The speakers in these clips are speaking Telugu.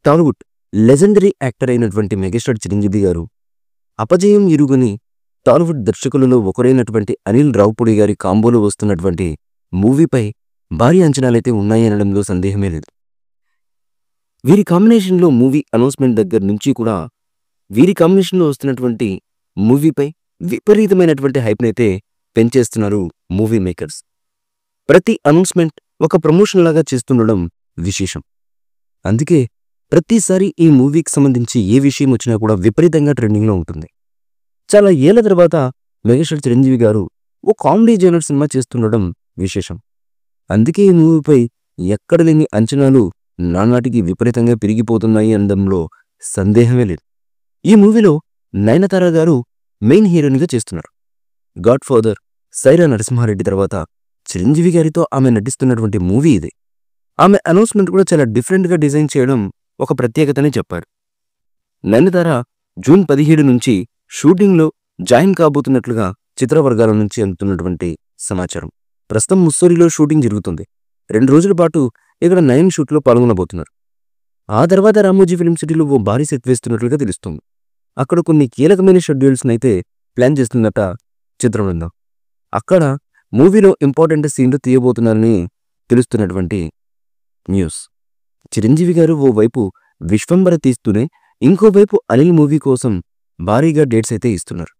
టాలీవుడ్ లెజెండరీ యాక్టర్ అయినటువంటి మెగాస్టార్ చిరంజీవి గారు అపజయం ఎరుగని టాలీవుడ్ దర్శకులలో ఒకరైనటువంటి అనిల్ రావిపూడి గారి కాంబోలో వస్తున్నటువంటి మూవీపై భారీ అంచనాలైతే ఉన్నాయనడంలో సందేహమే లేదు. వీరి కాంబినేషన్లో మూవీ అనౌన్స్మెంట్ దగ్గర నుంచి కూడా వీరి కాంబినేషన్లో వస్తున్నటువంటి మూవీపై విపరీతమైనటువంటి హైప్నైతే పెంచేస్తున్నారు మూవీ మేకర్స్. ప్రతి అనౌన్స్మెంట్ ఒక ప్రమోషన్ లాగా చేస్తుండడం విశేషం. అందుకే ప్రతిసారి ఈ మూవీకి సంబంధించి ఏ విషయం వచ్చినా కూడా విపరీతంగా ట్రెండింగ్లో ఉంటుంది. చాలా ఏళ్ల తర్వాత మెగాస్టార్ చిరంజీవి గారు ఓ కామెడీ జోనర్ సినిమా చేస్తుండడం విశేషం. అందుకే ఈ మూవీపై ఎక్కడ లేని అంచనాలు నానాటికి విపరీతంగా పెరిగిపోతున్నాయి అనడంలో సందేహమే లేదు. ఈ మూవీలో నయనతార గారు మెయిన్ హీరోయిన్గా చేస్తున్నారు. గాడ్ ఫాదర్ సైరా నరసింహారెడ్డి తర్వాత చిరంజీవి గారితో ఆమె నటిస్తున్నటువంటి మూవీ ఇది. ఆమె అనౌన్స్మెంట్ కూడా చాలా డిఫరెంట్గా డిజైన్ చేయడం ఒక ప్రత్యేకతనే చెప్పారు. నయనతార జూన్ 17 నుంచి షూటింగ్లో జాయిన్ కాబోతున్నట్లుగా చిత్రవర్గాల నుంచి అందుతున్నటువంటి సమాచారం. ప్రస్తుతం ముస్సోరిలో షూటింగ్ జరుగుతుంది. 2 రోజుల పాటు ఇక్కడ నయన్ షూట్లో పాల్గొనబోతున్నారు. ఆ తర్వాత రామోజీ ఫిల్మ్ సిటీలో ఓ భారీ సెట్ వేస్తున్నట్లుగా తెలుస్తుంది. అక్కడ కొన్ని కీలకమైన షెడ్యూల్స్ని అయితే ప్లాన్ చేస్తుందట చిత్రం బృందం. అక్కడ మూవీలో ఇంపార్టెంట్ సీన్లు తీయబోతున్నారని తెలుస్తున్నటువంటి న్యూస్. చిరంజీవి గారు ఓవైపు విశ్వంబర తీస్తూనే ఇంకోవైపు అనిల్ మూవీ కోసం భారీగా డేట్స్ అయితే ఇస్తున్నారు.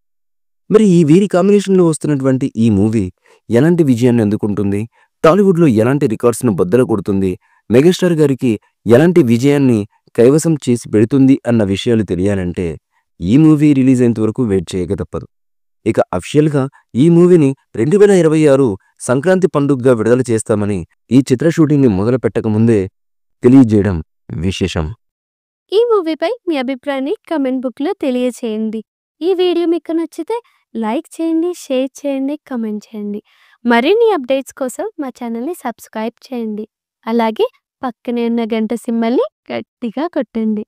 మరి ఈ వీరి కాంబినేషన్లో వస్తున్నటువంటి ఈ మూవీ ఎలాంటి విజయాన్ని అందుకుంటుంది, టాలీవుడ్లో ఎలాంటి రికార్డ్స్ను బద్దలు కొడుతుంది, మెగాస్టార్ గారికి ఎలాంటి విజయాన్ని కైవసం చేసి పెడుతుంది అన్న విషయాలు తెలియాలంటే ఈ మూవీ రిలీజ్ అయ్యేంత వరకు వెయిట్ చేయక తప్పదు. ఇక అఫిషియల్గా ఈ మూవీని 2026 సంక్రాంతి పండుగగా విడుదల చేస్తామని ఈ చిత్ర షూటింగ్ని మొదలు పెట్టకముందే తెలియజేయడం విశేషం. ఈ మూవీపై మీ అభిప్రాయాన్ని కమెంట్ బుక్లో తెలియచేయండి. ఈ వీడియో మీకు నచ్చితే లైక్ చేయండి, షేర్ చేయండి, కమెంట్ చేయండి. మరిన్ని అప్డేట్స్ కోసం మా ఛానల్ని సబ్స్క్రైబ్ చేయండి. అలాగే పక్కనే ఉన్న గంట సింబల్ని గట్టిగా కొట్టండి.